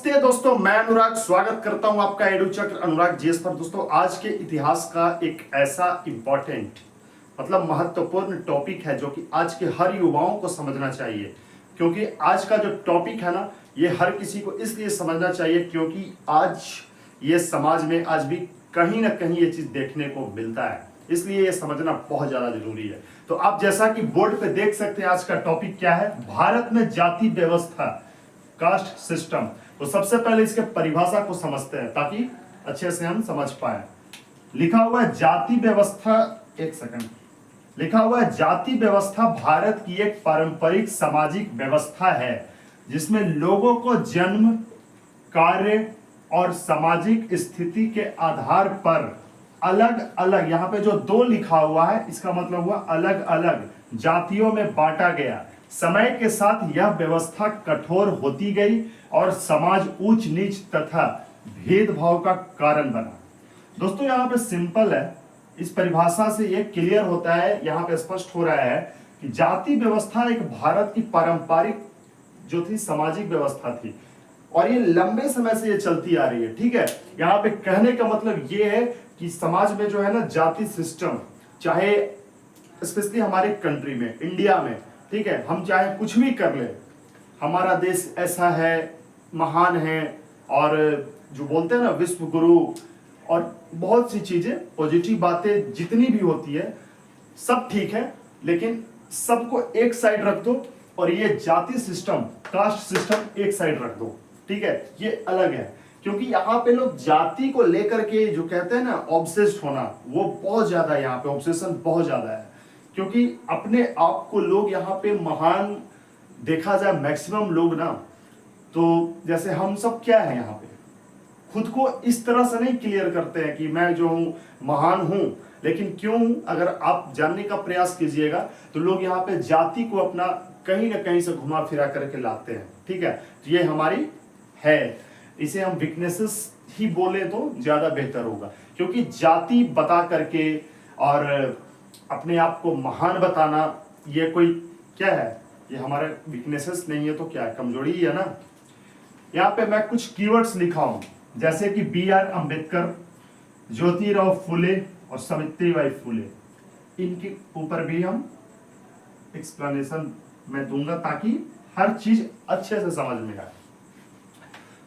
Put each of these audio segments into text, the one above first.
नमस्ते दोस्तों, मैं अनुराग स्वागत करता हूं आपका एडू चक्र अनुराग जीएस पर। दोस्तों, आज के इतिहास का एक ऐसा इंपॉर्टेंट महत्वपूर्ण टॉपिक है जो कि आज के हर युवाओं को समझना चाहिए। क्योंकि आज का जो टॉपिक है ना, ये हर किसी को इसलिए समझना चाहिए क्योंकि आज ये समाज में आज भी कहीं ना कहीं ये चीज देखने को मिलता है, इसलिए ये समझना बहुत ज्यादा जरूरी है। तो आप जैसा कि बोर्ड पे देख सकते हैं, आज का टॉपिक क्या है, भारत में जाति व्यवस्था, कास्ट सिस्टम। तो सबसे पहले इसके परिभाषा को समझते हैं ताकि अच्छे से हम समझ पाए। लिखा हुआ है जाति व्यवस्था, एक सेकंड, लिखा हुआ है जाति व्यवस्था भारत की एक पारंपरिक सामाजिक व्यवस्था है जिसमें लोगों को जन्म, कार्य और सामाजिक स्थिति के आधार पर अलग अलग, यहां पे जो दो लिखा हुआ है इसका मतलब हुआ अलग अलग जातियों में बांटा गया। समय के साथ यह व्यवस्था कठोर होती गई और समाज ऊंच नीच तथा भेदभाव का कारण बना। दोस्तों, यहां पे सिंपल है, इस परिभाषा से यह क्लियर होता है, यहां पे स्पष्ट हो रहा है कि जाति व्यवस्था एक भारत की पारंपरिक जो थी सामाजिक व्यवस्था थी और ये लंबे समय से ये चलती आ रही है। ठीक है, यहाँ पे कहने का मतलब ये है कि समाज में जो है ना जाति सिस्टम, चाहे स्पेशली हमारे कंट्री में, इंडिया में, ठीक है, हम चाहे कुछ भी कर ले, हमारा देश ऐसा है, महान है, और जो बोलते हैं ना विश्व गुरु, और बहुत सी चीजें पॉजिटिव बातें जितनी भी होती है सब ठीक है, लेकिन सबको एक साइड रख दो और ये जाति सिस्टम, कास्ट सिस्टम एक साइड रख दो। ठीक है, ये अलग है। क्योंकि यहाँ पे लोग जाति को लेकर के जो कहते हैं ना ऑब्सेस्ड होना, वो बहुत ज्यादा, यहाँ पे ऑब्सेशन बहुत ज्यादा है। क्योंकि अपने आप को लोग यहाँ पे महान, देखा जाए मैक्सिमम लोग ना, तो जैसे हम सब क्या है यहाँ पे, खुद को इस तरह से नहीं क्लियर करते हैं कि मैं जो हूँ महान हूँ। लेकिन क्यों, अगर आप जानने का प्रयास कीजिएगा तो लोग यहाँ पे जाति को अपना कहीं ना कहीं से घुमा फिरा करके लाते हैं। ठीक है, तो ये हमारी है, इसे हम वीकनेसेस ही बोले तो ज्यादा बेहतर होगा। क्योंकि जाति बता करके और अपने आप को महान बताना, ये कोई क्या है, ये हमारे वीकनेसेस नहीं है तो क्या है, कमजोरी ही है ना। यहाँ पे मैं कुछ कीवर्ड्स लिखा हूं, जैसे कि बी.आर. अंबेडकर, ज्योतिराव फुले और सावित्रीबाई फुले, इनके ऊपर भी हम एक्सप्लेनेशन मैं दूंगा ताकि हर चीज अच्छे से समझ में आए।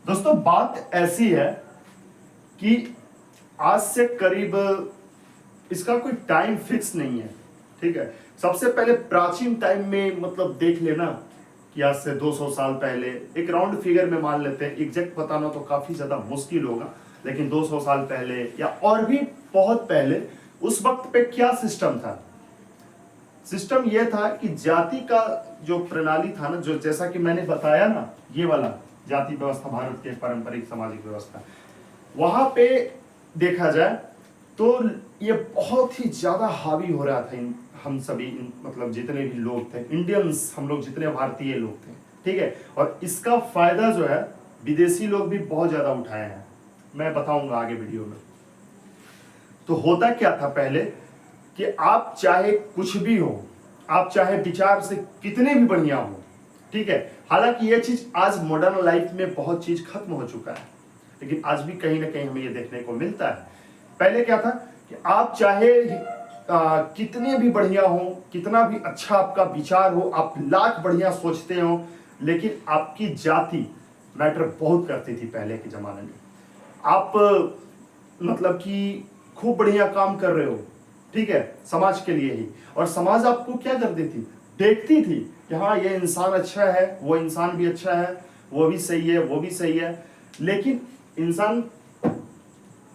दोस्तों, बात ऐसी है कि आज से करीब, इसका कोई टाइम फिक्स नहीं है। ठीक है, सबसे पहले प्राचीन टाइम में मतलब देख लेना कि आज से 200 साल पहले, एक राउंड फिगर में मान लेते हैं, एग्जैक्ट बताना तो काफी ज्यादा मुश्किल होगा, लेकिन 200 साल पहले या और भी बहुत पहले, उस वक्त पे क्या सिस्टम था। सिस्टम यह था कि जाति का जो प्रणाली था ना, जो जैसा कि मैंने बताया ना, ये वाला जाति व्यवस्था भारत के पारंपरिक सामाजिक व्यवस्था, वहां पे देखा जाए तो ये बहुत ही ज्यादा हावी हो रहा था हम सभी, मतलब जितने भी लोग थे, इंडियंस, हम लोग जितने भारतीय लोग थे। ठीक है, और इसका फायदा जो है विदेशी लोग भी बहुत ज्यादा उठाए हैं, मैं बताऊंगा आगे वीडियो में। तो होता क्या था पहले कि आप चाहे कुछ भी हो, आप चाहे विचार से कितने भी बढ़िया हो, ठीक है, हालांकि ये चीज आज मॉडर्न लाइफ में बहुत चीज खत्म हो चुका है, लेकिन आज भी कहीं ना कहीं हमें ये देखने को मिलता है। पहले क्या था कि आप चाहे कितने भी बढ़िया हो, कितना भी अच्छा आपका विचार हो, आप लाख बढ़िया सोचते हो, लेकिन आपकी जाति मैटर बहुत करती थी पहले के जमाने में। आप मतलब कि खूब बढ़िया काम कर रहे हो, ठीक है, समाज के लिए ही, और समाज आपको क्या करती थी, देखती थी कि हाँ ये इंसान अच्छा है, वो इंसान भी अच्छा है, वो भी सही है, वो भी सही है। लेकिन इंसान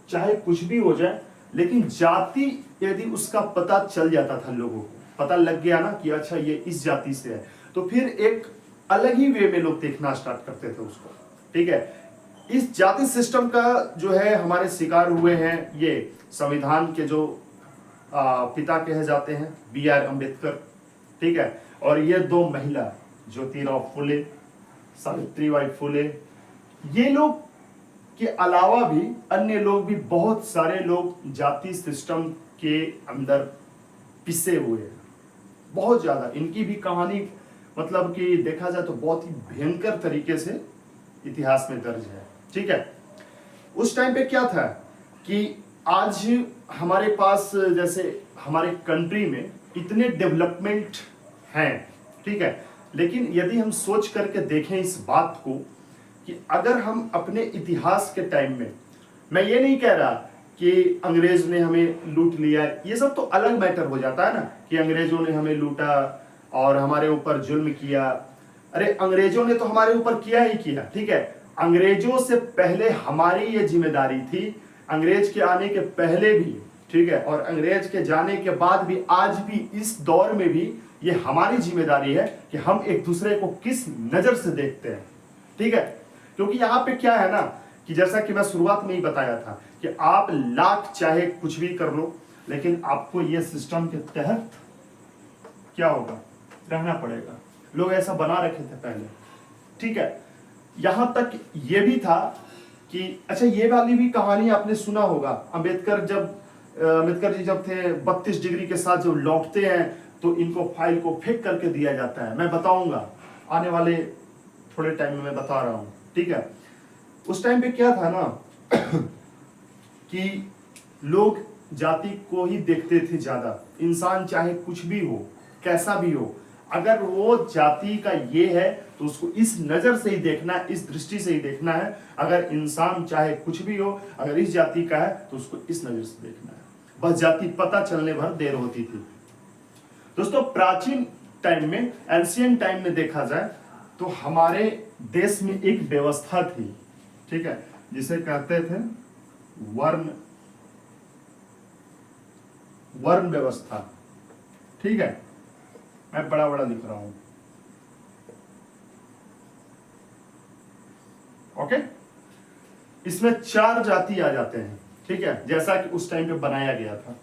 चाहे कुछ भी हो जाए, लेकिन जाति यदि उसका पता चल जाता था, लोगों को पता लग गया ना कि अच्छा ये इस जाति से है, तो फिर एक अलग ही वे में लोग देखना स्टार्ट करते थे उसको। ठीक है, इस जाति सिस्टम का जो है हमारे शिकार हुए हैं ये संविधान के जो पिता कहे जाते हैं, बी.आर. अंबेडकर। ठीक है, और ये दो महिला, ज्योतिराव फुले, सावित्रीबाई फुले, ये लोग के अलावा भी अन्य लोग भी, बहुत सारे लोग जाति सिस्टम के अंदर पिसे हुए हैं, बहुत ज्यादा। इनकी भी कहानी मतलब कि देखा जाए तो बहुत ही भयंकर तरीके से इतिहास में दर्ज है। ठीक है, उस टाइम पे क्या था कि आज हमारे पास जैसे हमारे कंट्री में इतने डेवलपमेंट हैं, ठीक है, लेकिन यदि हम सोच करके देखें इस बात को कि अगर हम अपने इतिहास के टाइम में, मैं ये नहीं कह रहा कि अंग्रेज ने हमें लूट लिया, ये सब तो अलग मैटर हो जाता है ना कि अंग्रेजों ने हमें लूटा और हमारे ऊपर जुल्म किया। अरे अंग्रेजों ने तो हमारे ऊपर किया ही किया, ठीक है, अंग्रेजों से पहले हमारी ये जिम्मेदारी थी, अंग्रेज के आने के पहले भी, ठीक है, और अंग्रेज के जाने के बाद भी, आज भी इस दौर में भी ये हमारी जिम्मेदारी है कि हम एक दूसरे को किस नजर से देखते हैं। ठीक है, क्योंकि यहाँ पे क्या है ना कि जैसा कि मैं शुरुआत में ही बताया था कि आप लाख चाहे कुछ भी कर लो, लेकिन आपको ये सिस्टम के तहत क्या होगा, रहना पड़ेगा। लोग ऐसा बना रखे थे पहले। ठीक है, यहां तक ये भी था कि अच्छा ये वाली भी कहानी आपने सुना होगा, अंबेडकर जी जब थे 32 डिग्री के साथ जब लौटते हैं तो इनको फाइल को फेंक करके दिया जाता है। मैं बताऊंगा आने वाले थोड़े टाइम में, मैं बता रहा हूं। ठीक है, उस टाइम पे क्या था ना कि लोग जाति को ही देखते थे ज्यादा। इंसान चाहे कुछ भी हो, कैसा भी हो, अगर वो जाति का ये है तो उसको इस नजर से ही देखना है, इस दृष्टि से ही देखना है। अगर इंसान चाहे कुछ भी हो, अगर इस जाति का है तो उसको इस नजर से देखना है। बस जाति पता चलने भर देर होती थी। दोस्तों प्राचीन टाइम में, एंशियंट टाइम में देखा जाए तो हमारे देश में एक व्यवस्था थी, ठीक है, जिसे कहते थे वर्ण व्यवस्था। ठीक है, मैं बड़ा बड़ा लिख रहा हूं। ओके, इसमें 4 जाति आ जाते हैं। ठीक है, जैसा कि उस टाइम पे बनाया गया था।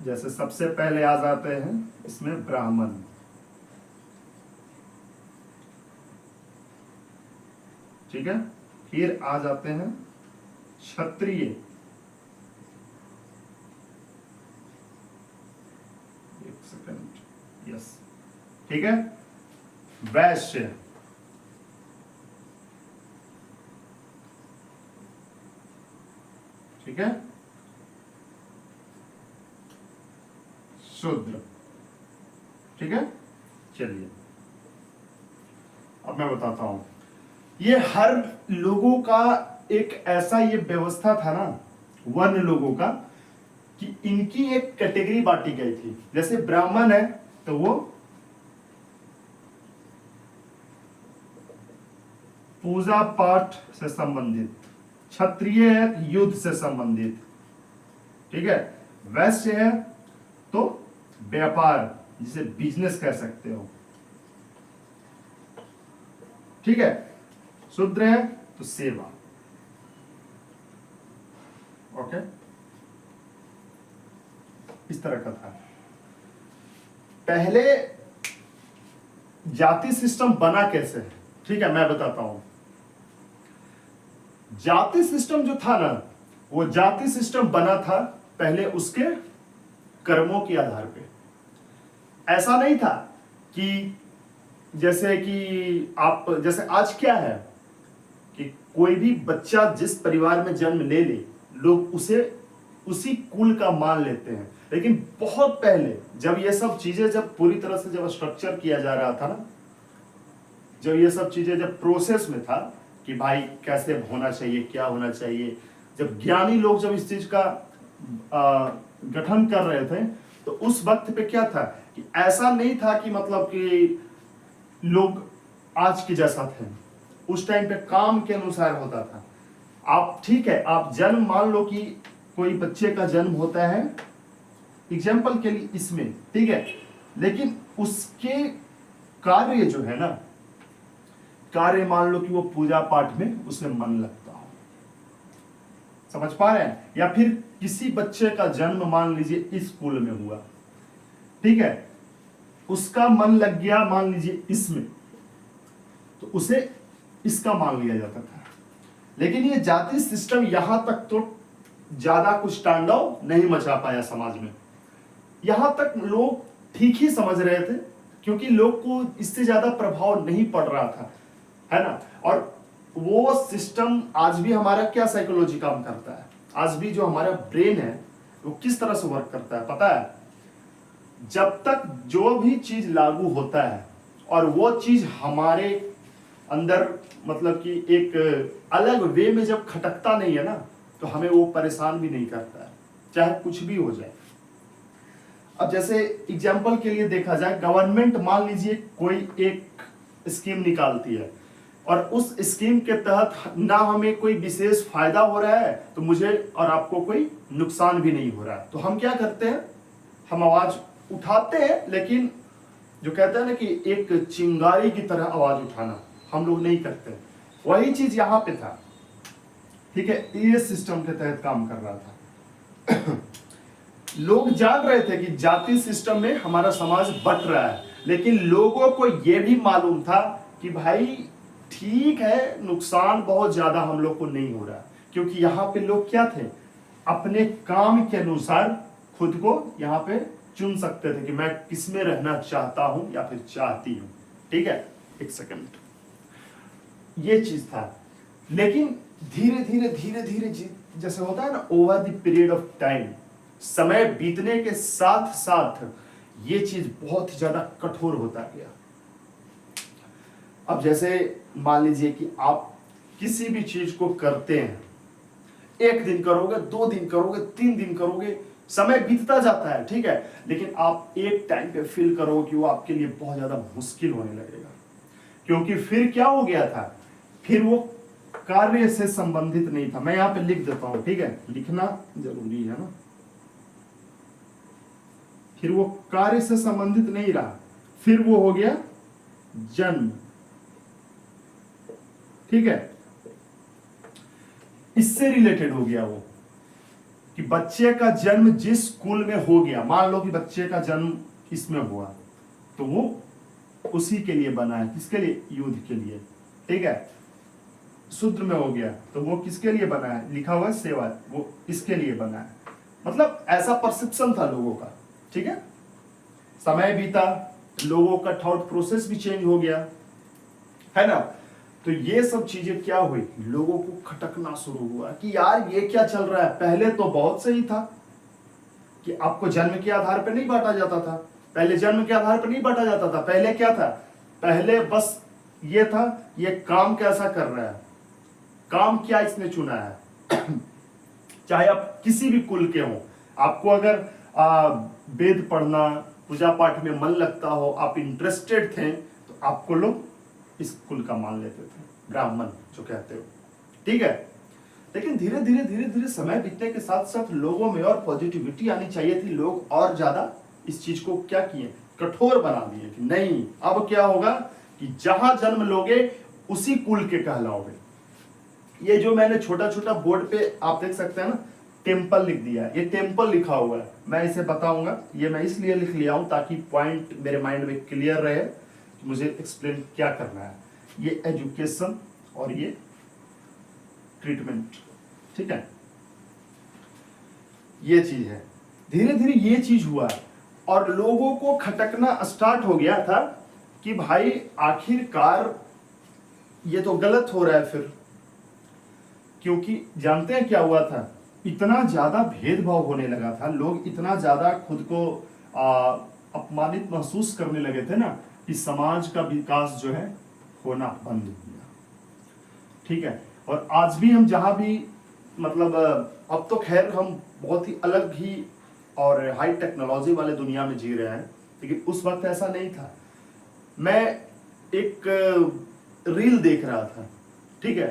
जैसे सबसे पहले आ जाते हैं इसमें ब्राह्मण, ठीक है, फिर आ जाते हैं क्षत्रिय, एक सेकंड, यस, ठीक है, वैश्य, ठीक है, शूद्र। ठीक है, चलिए अब मैं बताता हूं। ये हर लोगों का एक ऐसा ये व्यवस्था था ना, वर्ण लोगों का, कि इनकी एक कैटेगरी बांटी गई थी। जैसे ब्राह्मण है तो वो पूजा पाठ से संबंधित, क्षत्रिय है तो युद्ध से संबंधित, ठीक है, वैश्य है तो व्यापार, जिसे बिजनेस कह सकते हो, ठीक है, शूद्र है तो सेवा। ओके, इस तरह का था। पहले जाति सिस्टम बना कैसे, ठीक है, मैं बताता हूं। जाति सिस्टम जो था ना, वो जाति सिस्टम बना था पहले उसके कर्मों के आधार पे। ऐसा नहीं था कि जैसे कि आप, जैसे आज क्या है कि कोई भी बच्चा जिस परिवार में जन्म ले ले, लोग उसे उसी कुल का मान लेते हैं। लेकिन बहुत पहले जब ये सब चीजें, जब पूरी तरह से जब स्ट्रक्चर किया जा रहा था ना, जब ये सब चीजें जब प्रोसेस में था कि भाई कैसे होना चाहिए, क्या होना चाहिए, जब ज्ञानी लोग जब इस चीज का गठन कर रहे थे, तो उस वक्त पे क्या था कि ऐसा नहीं था कि मतलब कि लोग आज के जैसा थे। उस टाइम पे काम के अनुसार होता था। आप, ठीक है, आप जन्म, मान लो कि कोई बच्चे का जन्म होता है एग्जाम्पल के लिए इसमें, ठीक है, लेकिन उसके कार्य जो है ना, कार्य मान लो कि वो पूजा पाठ में उसमें मन लगता हो, समझ पा रहे हैं, या फिर किसी बच्चे का जन्म मान लीजिए इस स्कूल में हुआ, ठीक है, उसका मन लग गया मान लीजिए इसमें, तो उसे इसका मान लिया जाता था। लेकिन ये जाति सिस्टम यहां तक तो ज्यादा कुछ तांडव नहीं मचा पाया समाज में। यहां तक लोग ठीक ही समझ रहे थे क्योंकि लोग को इससे ज्यादा प्रभाव नहीं पड़ रहा था, है ना। और वो सिस्टम आज भी हमारा क्या साइकोलॉजी काम करता है, आज भी जो हमारा ब्रेन है वो किस तरह से वर्क करता है पता है। जब तक जो भी चीज लागू होता है और वो चीज हमारे अंदर मतलब कि एक अलग वे में जब खटकता नहीं है ना, तो हमें वो परेशान भी नहीं करता है, चाहे कुछ भी हो जाए। अब जैसे एग्जाम्पल के लिए देखा जाए, गवर्नमेंट मान लीजिए कोई एक स्कीम निकालती है और उस स्कीम के तहत ना हमें कोई विशेष फायदा हो रहा है, तो मुझे और आपको कोई नुकसान भी नहीं हो रहा है, तो हम क्या करते हैं, हम आवाज उठाते हैं, लेकिन जो कहते हैं ना कि एक चिंगारी की तरह आवाज उठाना हम लोग नहीं करते। वही चीज यहां पे था, ठीक है, ये सिस्टम के तहत काम कर रहा था। लोग जान रहे थे कि जाति सिस्टम में हमारा समाज बट रहा है, लेकिन लोगों को यह भी मालूम था कि भाई ठीक है, नुकसान बहुत ज्यादा हम लोग को नहीं हो रहा, क्योंकि यहाँ पे लोग क्या थे, अपने काम के अनुसार खुद को यहाँ पे चुन सकते थे कि मैं किसमें रहना चाहता हूं या फिर चाहती हूं। ठीक है, एक सेकंड, ये चीज था। लेकिन धीरे धीरे धीरे धीरे जैसे होता है ना, over the period of time, समय बीतने के साथ साथ ये चीज बहुत ज्यादा कठोर होता गया। अब जैसे मान लीजिए कि आप किसी भी चीज को करते हैं, एक दिन करोगे, 2 दिन करोगे, 3 दिन करोगे, समय बीतता जाता है, ठीक है, लेकिन आप एक टाइम पे फील करोगे कि वो आपके लिए बहुत ज्यादा मुश्किल होने लगेगा, क्योंकि फिर क्या हो गया था, फिर वो कार्य से संबंधित नहीं था। मैं यहां पे लिख देता हूं, ठीक है, लिखना जरूरी है ना। फिर वो कार्य से संबंधित नहीं रहा, फिर वो हो गया जन्म, ठीक है, इससे रिलेटेड हो गया वो कि बच्चे का जन्म जिस स्कूल में हो गया, मान लो कि बच्चे का जन्म इसमें हुआ, तो वो उसी के लिए बना है, किसके लिए, युद्ध के लिए, ठीक है। शूद्र में हो गया तो वो किसके लिए बना है, लिखा हुआ है सेवा, वो इसके लिए बना है। मतलब ऐसा परसेप्शन था लोगों का, ठीक है। समय बीता, लोगों का थॉट प्रोसेस भी चेंज हो गया, है ना। तो ये सब चीजें क्या हुई, लोगों को खटकना शुरू हुआ कि यार ये क्या चल रहा है। पहले तो बहुत सही था कि आपको जन्म के आधार पर नहीं बांटा जाता था, पहले जन्म के आधार पर नहीं बांटा जाता था। पहले क्या था, पहले बस ये था, ये काम कैसा कर रहा है, काम क्या इसने चुना है। चाहे आप किसी भी कुल के हो, आपको अगर वेद पढ़ना, पूजा पाठ में मन लगता हो, आप इंटरेस्टेड थे, तो आपको लोग इस कुल का मान लेते थे, ब्राह्मण जो कहते हो, ठीक है। लेकिन धीरे धीरे धीरे धीरे समय बीतने के साथ साथ लोगों में और पॉजिटिविटी आनी चाहिए थी। लोग और ज्यादा इस चीज को क्या किए, कठोर बना दिए कि नहीं, अब क्या होगा कि जहां जन्म लोगे उसी कुल के कहलाओगे। ये जो मैंने छोटा छोटा बोर्ड पे आप देख सकते हैं ना, टेम्पल लिख दिया है, ये टेम्पल लिखा हुआ है, मैं इसे बताऊंगा। ये मैं इसलिए लिख लिया हूं ताकि पॉइंट मेरे माइंड में क्लियर रहे कि मुझे एक्सप्लेन क्या करना है। ये एजुकेशन और ये ट्रीटमेंट, ठीक है, ये चीज है। धीरे धीरे ये चीज हुआ और लोगों को खटकना स्टार्ट हो गया था कि भाई आखिरकार ये तो गलत हो रहा है फिर। क्योंकि जानते हैं क्या हुआ था, इतना ज्यादा भेदभाव होने लगा था, लोग इतना ज्यादा खुद को अपमानित महसूस करने लगे थे ना, कि समाज का विकास जो है होना बंद हो गया, ठीक है। और आज भी हम जहां भी मतलब अब तो खैर हम बहुत ही अलग ही और हाई टेक्नोलॉजी वाले दुनिया में जी रहे हैं, लेकिन उस वक्त ऐसा नहीं था। मैं एक रील देख रहा था, ठीक है,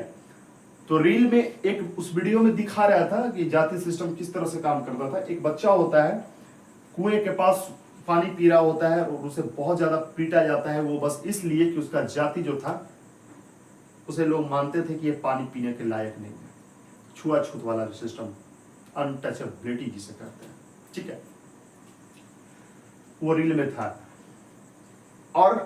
तो रील में एक उस वीडियो में दिखा रहा था कि जाति सिस्टम किस तरह से काम करता था। एक बच्चा होता है, कुएं के पास पानी पी रहा होता है और उसे बहुत ज्यादा पीटा जाता है, वो बस इसलिए कि उसका जाति जो था, उसे लोग मानते थे कि ये पानी पीने के लायक नहीं है। छुआछूत वाला सिस्टम, अनटचेबिलिटी जिसे कहते हैं, ठीक है, वो रील में था। और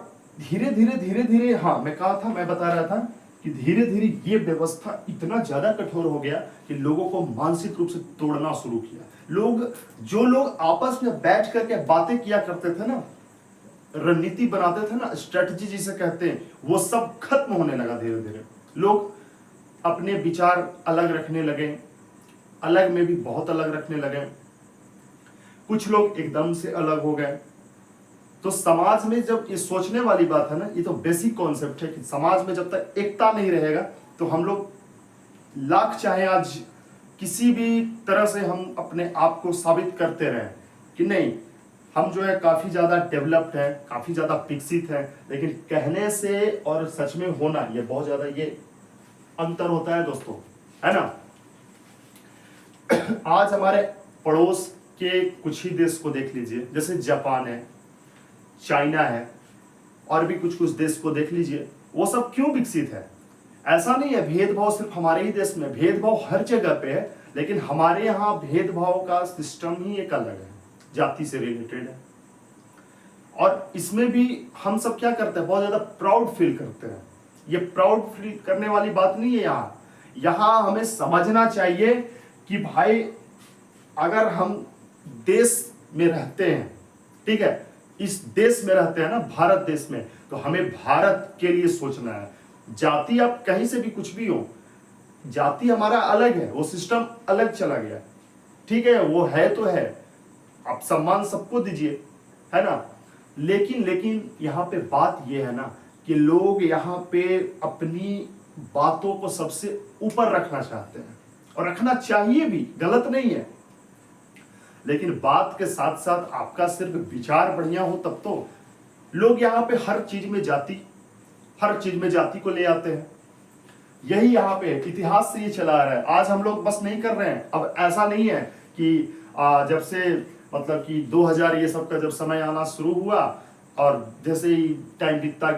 धीरे धीरे धीरे धीरे, हाँ मैं कहा था, मैं बता रहा था कि धीरे धीरे ये व्यवस्था इतना ज्यादा कठोर हो गया कि लोगों को मानसिक रूप से तोड़ना शुरू किया। जो लोग आपस में बैठ करके बातें किया करते थे ना, रणनीति बनाते थे ना, स्ट्रेटजी जिसे कहते हैं, वो सब खत्म होने लगा धीरे धीरे। लोग अपने विचार अलग रखने लगे, अलग में भी बहुत अलग रखने लगे, कुछ लोग एकदम से अलग हो गए। तो समाज में जब ये सोचने वाली बात है ना, ये तो बेसिक कॉन्सेप्ट है कि समाज में जब तक एकता नहीं रहेगा तो हम लोग लाख चाहे आज किसी भी तरह से हम अपने आप को साबित करते रहें कि नहीं हम जो है काफी ज्यादा डेवलप्ड है, काफी ज्यादा विकसित है, लेकिन कहने से और सच में होना ये बहुत ज्यादा ये अंतर होता है दोस्तों, है ना। आज हमारे पड़ोस के कुछ ही देश को देख लीजिए, जैसे जापान है, चाइना है, और भी कुछ कुछ देश को देख लीजिए, वो सब क्यों विकसित है। ऐसा नहीं है भेदभाव सिर्फ हमारे ही देश में, भेदभाव हर जगह पे है, लेकिन हमारे यहाँ भेदभाव का सिस्टम ही एक अलग है, जाति से रिलेटेड है। और इसमें भी हम सब क्या करते हैं, बहुत ज्यादा प्राउड फील करते हैं। ये प्राउड फील करने वाली बात नहीं है। यहाँ हमें समझना चाहिए कि भाई अगर हम देश में रहते हैं, ठीक है, इस देश में रहते हैं ना, भारत देश में, तो हमें भारत के लिए सोचना है। जाति आप कहीं से भी कुछ भी हो, जाति हमारा अलग है, वो सिस्टम अलग चला गया, ठीक है, वो है तो है, आप सम्मान सबको दीजिए, है ना। लेकिन यहाँ पे बात ये है ना कि लोग यहाँ पे अपनी बातों को सबसे ऊपर रखना चाहते हैं, और रखना चाहिए भी, गलत नहीं है, लेकिन बात के साथ साथ आपका सिर्फ विचार बढ़िया हो तब तो। लोग यहाँ पे हर चीज में जाति को ले आते हैं। यही यहाँ पे इतिहास से ये चला आ रहा है। आज हम लोग बस नहीं कर रहे हैं। अब ऐसा नहीं है कि जब से मतलब कि 2000 ये सब का जब समय आना शुरू हुआ और जैसे ही टाइम बीतता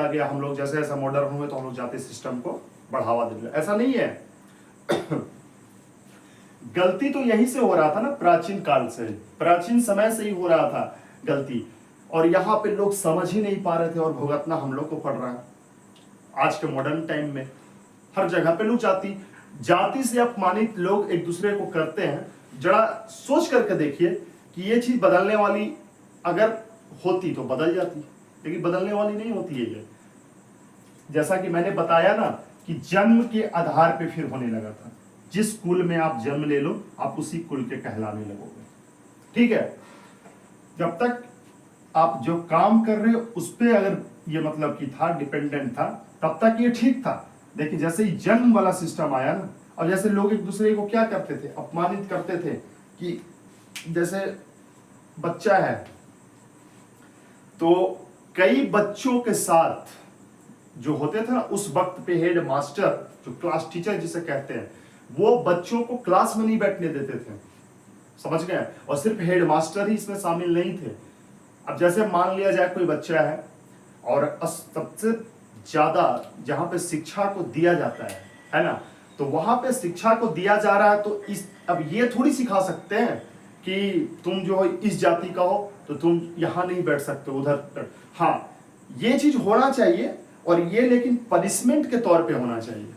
गया हम लोग जैसे जैसा मॉडर्न हुए तो हम लोग जाति सिस्टम को बढ़ावा दे दिया, ऐसा नहीं है। गलती तो यहीं से हो रहा था ना, प्राचीन काल से, प्राचीन समय से ही हो रहा था गलती, और यहाँ पे लोग समझ ही नहीं पा रहे थे और भुगतना हम लोग को पड़ रहा है। आज के मॉडर्न टाइम में हर जगह पे लोग जाति से अपमानित लोग एक दूसरे को करते हैं। जरा सोच करके देखिए कि ये चीज बदलने वाली अगर होती तो बदल जाती, लेकिन बदलने वाली नहीं होती है ये। जैसा कि मैंने बताया ना कि जन्म के आधार पे फिर होने लगा था। जिस कुल में आप जन्म ले लो आप उसी कुल के कहलाने लगोगे, ठीक है। जब तक आप जो काम कर रहे हो उस पर अगर ये मतलब कि था, डिपेंडेंट था, तब तक ये ठीक था। देखिए जैसे ही जन्म वाला सिस्टम आया ना, अब जैसे लोग एक दूसरे को क्या करते थे, अपमानित करते थे कि जैसे बच्चा है तो कई बच्चों के साथ जो होते थे ना उस वक्त पे हेड मास्टर, जो क्लास टीचर जिसे कहते हैं, वो बच्चों को क्लास में नहीं बैठने देते थे, समझ गए। और सिर्फ हेड मास्टर ही इसमें शामिल नहीं थे। अब जैसे मान लिया जाए कोई बच्चा है और सबसे ज्यादा जहां पे शिक्षा को दिया जाता है ना, तो वहां पे शिक्षा को दिया जा रहा है, तो इस अब ये थोड़ी सिखा सकते हैं कि तुम जो इस जाति का हो तो तुम यहाँ नहीं बैठ सकते, उधर। हाँ, ये चीज होना चाहिए, और ये लेकिन पनिशमेंट के तौर पे होना चाहिए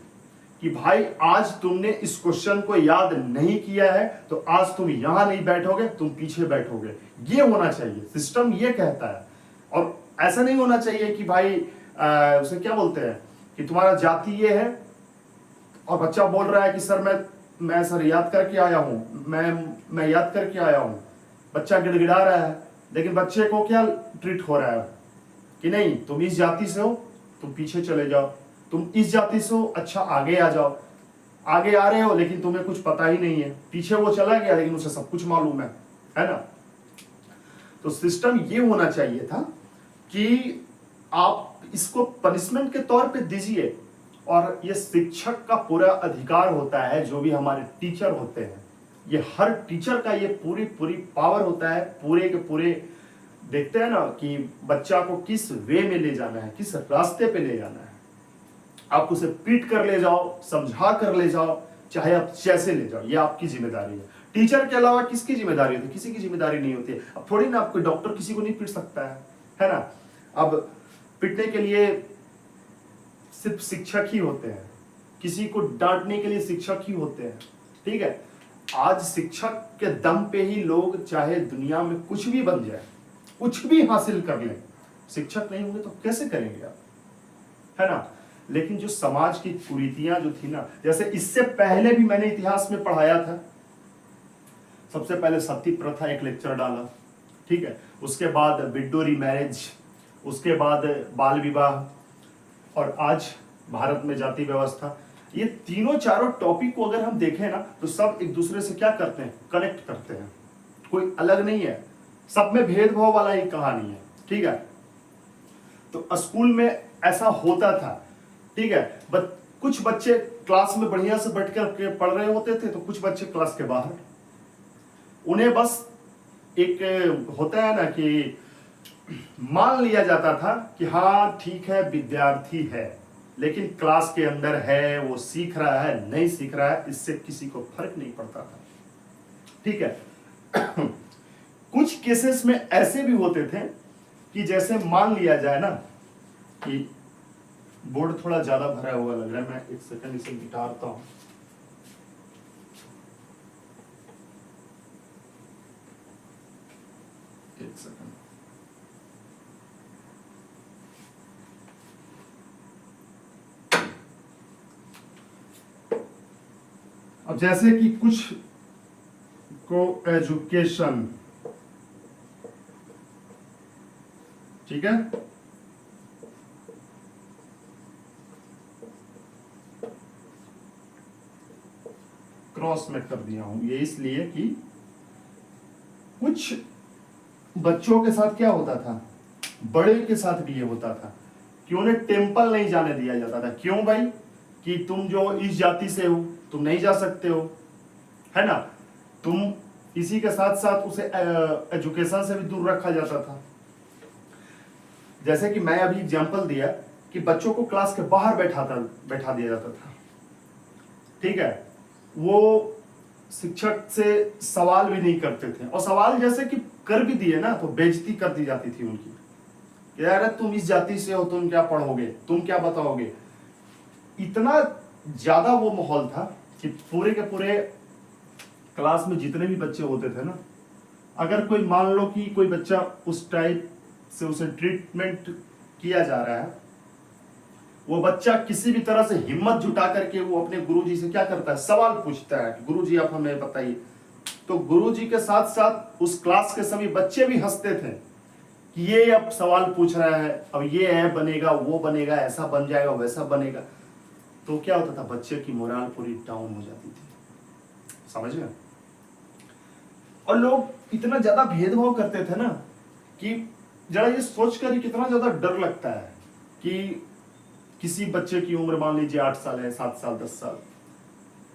कि भाई आज तुमने इस क्वेश्चन को याद नहीं किया है तो आज तुम यहां नहीं बैठोगे, तुम पीछे बैठोगे, ये होना चाहिए। सिस्टम ये कहता है। और ऐसा नहीं होना चाहिए कि भाई उसे क्या बोलते हैं कि तुम्हारा जाति ये है और बच्चा बोल रहा है कि सर मैं सर याद करके आया हूं, मैं याद करके आया हूं। बच्चा गिड़गिड़ा रहा है, लेकिन बच्चे को क्या ट्रीट हो रहा है कि नहीं तुम इस जाति से हो, तुम पीछे चले जाओ, तुम इस जाति से हो, अच्छा आगे आ जाओ। आगे आ रहे हो लेकिन तुम्हें कुछ पता ही नहीं है, पीछे वो चला गया लेकिन उसे सब कुछ मालूम है ना। तो सिस्टम ये होना चाहिए था कि आप इसको पनिशमेंट के तौर पे दीजिए, और ये शिक्षक का पूरा अधिकार होता है, जो भी हमारे टीचर होते हैं, ये हर टीचर का ये पूरी पावर होता है, पूरे के पूरे देखते हैं ना कि बच्चा को किस वे में ले जाना है, किस रास्ते पे ले जाना है। आप उसे पीट कर ले जाओ, समझा कर ले जाओ, चाहे आप जैसे ले जाओ, ये आपकी जिम्मेदारी है। टीचर के अलावा किसकी जिम्मेदारी होती है? किसी की जिम्मेदारी नहीं होती है। अब थोड़ी ना आपको डॉक्टर किसी को नहीं पीट सकता है ना। अब पिटने के लिए सिर्फ शिक्षक ही होते हैं, किसी को डांटने के लिए शिक्षक ही होते हैं, ठीक है। आज शिक्षक के दम पे ही लोग चाहे दुनिया में कुछ भी बन जाए, कुछ भी हासिल कर लें, शिक्षक नहीं होंगे तो कैसे करेंगे आप, है ना। लेकिन जो समाज की कुरीतियां जो थी ना, जैसे इससे पहले भी मैंने इतिहास में पढ़ाया था, सबसे पहले सती प्रथा एक लेक्चर डाला, ठीक है, उसके बाद विडोरी मैरिज, उसके बाद बाल विवाह, और आज भारत में जाति व्यवस्था। ये तीनों चारों टॉपिक को अगर हम देखें ना तो सब एक दूसरे से क्या करते हैं, कनेक्ट करते हैं, कोई अलग नहीं है, सब में भेदभाव वाला ही कहानी है, ठीक है। तो स्कूल में ऐसा होता था, ठीक है, कुछ बच्चे क्लास में बढ़िया से बैठ कर पढ़ रहे होते थे, तो कुछ बच्चे क्लास के बाहर, उन्हें बस एक होता है ना कि मान लिया जाता था कि हाँ ठीक है विद्यार्थी है, लेकिन क्लास के अंदर है, वो सीख रहा है नहीं सीख रहा है, इससे किसी को फर्क नहीं पड़ता था, ठीक है। कुछ केसेस में ऐसे भी होते थे कि जैसे मान लिया जाए ना कि बोर्ड थोड़ा ज्यादा भरा हुआ लग रहा है, मैं एक सेकंड इसे मिटाता हूं। एक सेकंड। अब जैसे कि कुछ को एजुकेशन, ठीक है, क्रॉस में कर दिया हूं, ये इसलिए कि कुछ बच्चों के साथ क्या होता था, बड़े के साथ भी ये होता था कि उन्हें टेंपल नहीं जाने दिया जाता था। क्यों भाई, कि तुम जो इस जाति से हो तुम नहीं जा सकते हो, है ना। तुम इसी के साथ साथ उसे एजुकेशन से भी दूर रखा जाता था। जैसे कि मैं अभी एग्जांपल दिया कि बच्चों को क्लास के बाहर बैठा दिया जाता था, ठीक है, वो शिक्षक से सवाल भी नहीं करते थे, और सवाल जैसे कि कर भी दिए ना तो बेइज्जती कर दी जाती थी उनकी, यार तुम इस जाति से हो, तुम क्या पढ़ोगे, तुम क्या बताओगे। इतना ज्यादा वो माहौल था कि पूरे के पूरे क्लास में जितने भी बच्चे होते थे ना, अगर कोई मान लो कि कोई बच्चा उस टाइप से उसे ट्रीटमेंट किया जा रहा है, वो बच्चा किसी भी तरह से हिम्मत जुटा करके वो अपने गुरुजी से क्या करता है, सवाल पूछता है, गुरुजी आप हमें बताइए। तो गुरुजी के साथ साथ उस क्लास के सभी बच्चे भी हंसते थे कि ये अब सवाल पूछ रहा है, अब ये है बनेगा, वो बनेगा, ऐसा बन जाएगा, वैसा बनेगा। तो क्या होता था, बच्चे की मोरल पूरी डाउन हो जाती थी, समझ में। और लोग इतना ज्यादा भेदभाव करते थे ना कि जरा ये सोचकर ही कितना ज्यादा डर लगता है कि किसी बच्चे की उम्र मान लीजिए 8 साल है, 7 साल, 10 साल,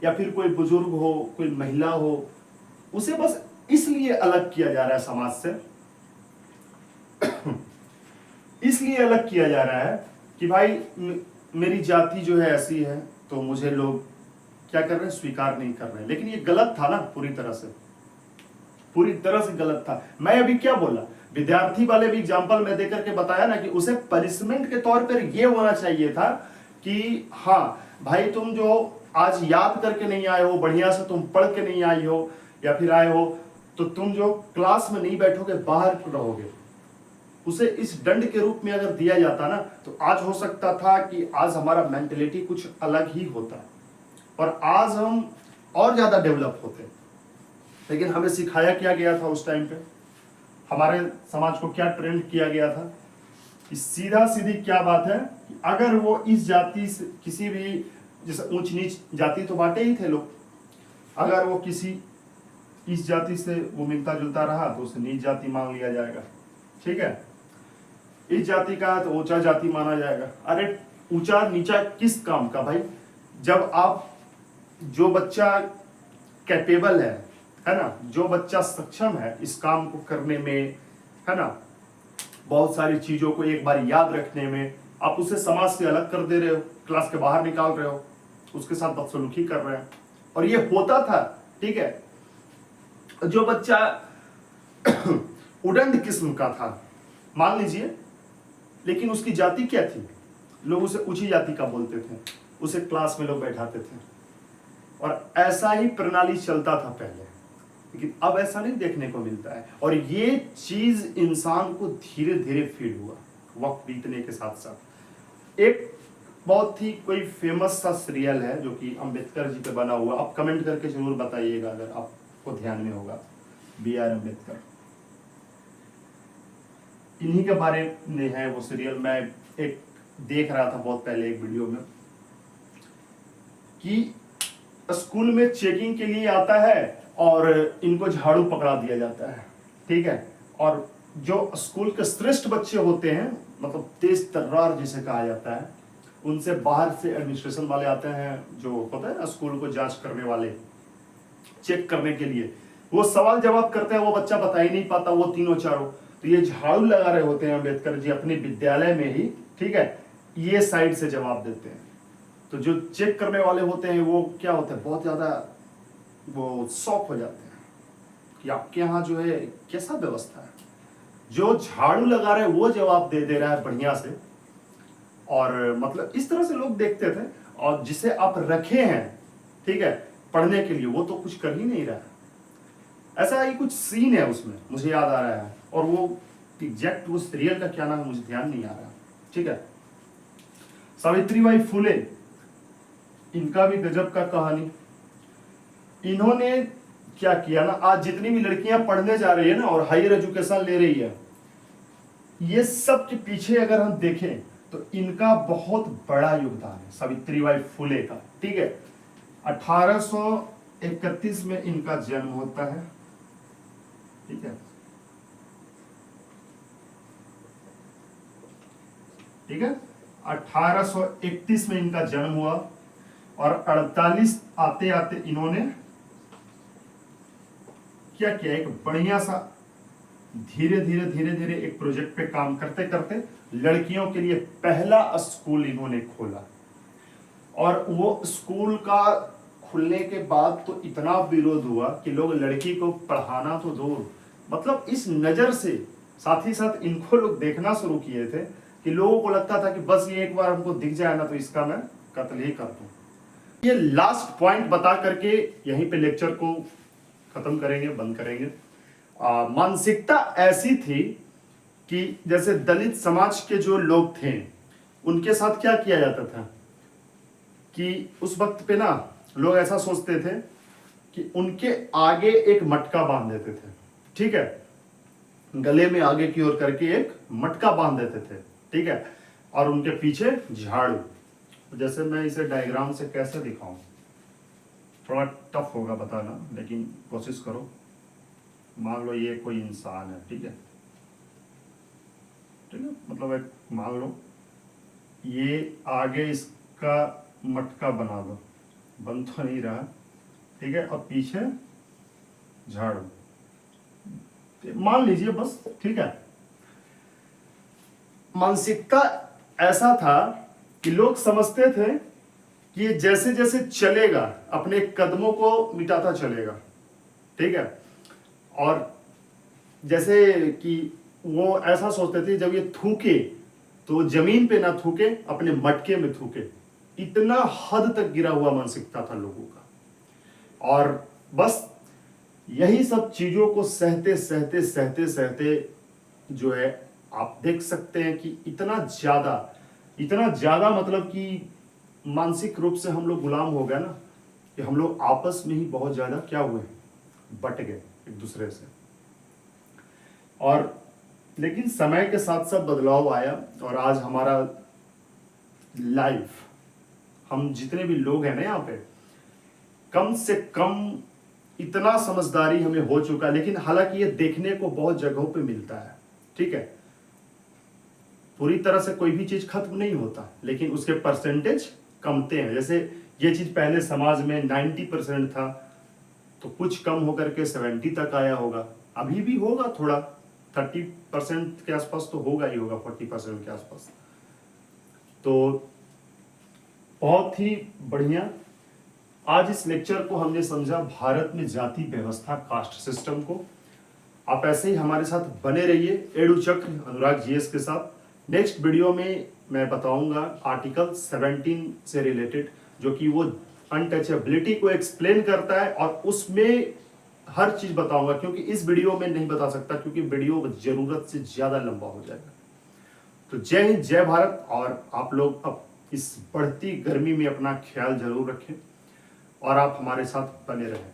या फिर कोई बुजुर्ग हो, कोई महिला हो, उसे बस इसलिए अलग किया जा रहा है समाज से, इसलिए अलग किया जा रहा है कि भाई मेरी जाति जो है ऐसी है, तो मुझे लोग क्या कर रहे हैं, स्वीकार नहीं कर रहे हैं। लेकिन ये गलत था ना, पूरी तरह से गलत था। मैं अभी क्या बोला, विद्यार्थी वाले भी एग्जाम्पल में देकर के बताया ना कि उसे पनिशमेंट के तौर पर ये होना चाहिए था कि हाँ भाई तुम जो आज याद करके नहीं आए हो, बढ़िया से तुम पढ़ के नहीं आई हो या फिर आए हो, तो तुम जो क्लास में नहीं बैठोगे, बाहर रहोगे। उसे इस दंड के रूप में अगर दिया जाता ना, तो आज हो सकता था कि आज हमारा मेंटेलिटी कुछ अलग ही होता और आज हम और ज्यादा डेवलप होते। लेकिन हमें सिखाया क्या गया था उस टाइम पे, हमारे समाज को क्या ट्रेंड किया गया था कि सीधा सीधी क्या बात है कि अगर वो इस जाति से किसी भी, जैसे ऊंच नीच जाति तो बांटे ही थे लोग, अगर वो किसी इस जाति से वो मिलता जुलता रहा तो उसे नीच जाति मान लिया जाएगा, ठीक है। इस जाति का तो ऊंचा जाति माना जाएगा। अरे ऊंचा नीचा किस काम का भाई, जब आप जो बच्चा कैपेबल है ना, जो बच्चा सक्षम है इस काम को करने में, है ना, बहुत सारी चीजों को एक बार याद रखने में, आप उसे समाज से अलग कर दे रहे हो, क्लास के बाहर निकाल रहे हो, उसके साथ बदसलूकी कर रहे हैं। और ये होता था, ठीक है। जो बच्चा उदंड किस्म का था मान लीजिए, लेकिन उसकी जाति क्या थी, लोग उसे ऊंची जाति का बोलते थे, उसे क्लास में लोग बैठाते थे, और ऐसा ही प्रणाली चलता था पहले। लेकिन अब ऐसा नहीं देखने को मिलता है, और ये चीज इंसान को धीरे धीरे फील हुआ। वक्त बीतने के साथ साथ। एक बहुत ही कोई फेमस सा सीरियल है जो कि अंबेडकर जी पे बना हुआ, आप कमेंट करके जरूर बताइएगा अगर आपको ध्यान में होगा। बी आर अम्बेडकर, इन्हीं के बारे में है वो सीरियल। मैं एक देख रहा था बहुत पहले एक वीडियो में कि स्कूल में चेकिंग के लिए आता है और इनको झाड़ू पकड़ा दिया जाता है, ठीक है। और जो स्कूल के श्रेष्ठ बच्चे होते हैं, मतलब तेज तर्रार जिसे कहा जाता है, उनसे बाहर से एडमिनिस्ट्रेशन वाले आते हैं, जो होता है ना स्कूल को जांच करने वाले, चेक करने के लिए। वो सवाल जवाब करते हैं, वो बच्चा बता ही नहीं पाता, वो तीनों चारों। तो ये झाड़ू लगा रहे होते हैं अम्बेडकर जी अपने विद्यालय में ही, ठीक है, ये साइड से जवाब देते हैं। तो जो चेक करने वाले होते हैं वो क्या होते हैं, बहुत ज्यादा वो शॉक हो जाते हैं कि आपके यहाँ जो है कैसा व्यवस्था है। जो झाड़ू लगा रहे वो जवाब दे रहा है बढ़िया से, और मतलब इस तरह से लोग देखते थे। और जिसे आप रखे हैं, ठीक है, पढ़ने के लिए, वो तो कुछ कर ही नहीं रहा है। ऐसा ही कुछ सीन है उसमें, मुझे याद आ रहा है, और वो एग्जैक्ट वो सीरियल का क्या नाम है मुझे ध्यान नहीं आ रहा, ठीक है। सावित्रीबाई फुले, इनका भी गजब का कहानी। इन्होंने क्या किया ना, आज जितनी भी लड़कियां पढ़ने जा रही है ना और हायर एजुकेशन ले रही है, ये सब के पीछे अगर हम देखें तो इनका बहुत बड़ा योगदान है, सावित्रीबाई फुले का, ठीक है। 1831 में इनका जन्म होता है, ठीक है, ठीक है। 1831 में इनका जन्म हुआ और 48 आते आते इन्होंने क्या किया, एक बढ़िया सा धीरे धीरे एक प्रोजेक्ट पे काम करते करते लड़कियों के लिए पहला स्कूल इन्होंने खोला। और वो स्कूल का खुलने के बाद तो इतना विरोध हुआ कि लोग लड़की को पढ़ाना तो दूर, मतलब इस नजर से, साथ ही साथ इनको लोग देखना शुरू किए थे कि लोगों को लगता था कि बस ये एक बार हमको दिख जाए ना तो इसका मैं कत्ल ही कर दूं। ये लास्ट पॉइंट बता करके यहीं पे लेक्चर को खत्म करेंगे, बंद करेंगे। मानसिकता ऐसी थी कि जैसे दलित समाज के जो लोग थे उनके साथ क्या किया जाता था कि उस वक्त पे ना लोग ऐसा सोचते थे कि उनके आगे एक मटका बांध देते थे, ठीक है, गले में आगे की ओर करके एक मटका बांध देते थे, ठीक है, और उनके पीछे झाड़ू। जैसे मैं इसे डायग्राम से कैसे दिखाऊं, थोड़ा टफ होगा बताना, लेकिन कोशिश करो। मान लो ये कोई इंसान है, ठीक है, ठीक है, मतलब एक मान लो ये आगे इसका मटका बना दो, बन तो नहीं रहा, ठीक है, और पीछे झाड़ू मान लीजिए बस, ठीक है। मानसिकता ऐसा था कि लोग समझते थे कि ये जैसे जैसे चलेगा अपने कदमों को मिटाता चलेगा, ठीक है, और जैसे कि वो ऐसा सोचते थे जब ये थूके तो जमीन पे ना थूके, अपने मटके में थूके। इतना हद तक गिरा हुआ मानसिकता था लोगों का। और बस यही सब चीजों को सहते सहते सहते सहते जो है आप देख सकते हैं कि इतना ज्यादा मतलब कि मानसिक रूप से हम लोग गुलाम हो गए ना कि हम लोग आपस में ही बहुत ज्यादा क्या हुए, बट गए एक दूसरे से। और लेकिन समय के साथ साथ बदलाव आया और आज हमारा लाइफ, हम जितने भी लोग हैं ना यहाँ पे, कम से कम इतना समझदारी हमें हो चुका है। लेकिन हालांकि ये देखने को बहुत जगहों पे मिलता है, ठीक है, पूरी तरह से कोई भी चीज खत्म नहीं होता, लेकिन उसके परसेंटेज कमते हैं। जैसे ये चीज पहले समाज में 90% था, तो कुछ कम होकर के 70 तक आया होगा, अभी भी होगा थोड़ा 30% के आसपास तो होगा ही होगा, 40% के आसपास। तो बहुत ही बढ़िया आज इस लेक्चर को हमने समझा भारत में जाति व्यवस्था, कास्ट सिस्टम को। आप ऐसे ही हमारे साथ बने रहिए एडू चक्र अनुराग जीएस के साथ। नेक्स्ट वीडियो में मैं बताऊंगा आर्टिकल 17 से रिलेटेड, जो कि वो अनटचेबिलिटी को एक्सप्लेन करता है, और उसमें हर चीज बताऊंगा, क्योंकि इस वीडियो में नहीं बता सकता, क्योंकि वीडियो जरूरत से ज्यादा लंबा हो जाएगा। तो जय हिंद, जय भारत। और आप लोग अब इस बढ़ती गर्मी में अपना ख्याल जरूर रखें और आप हमारे साथ बने रहें।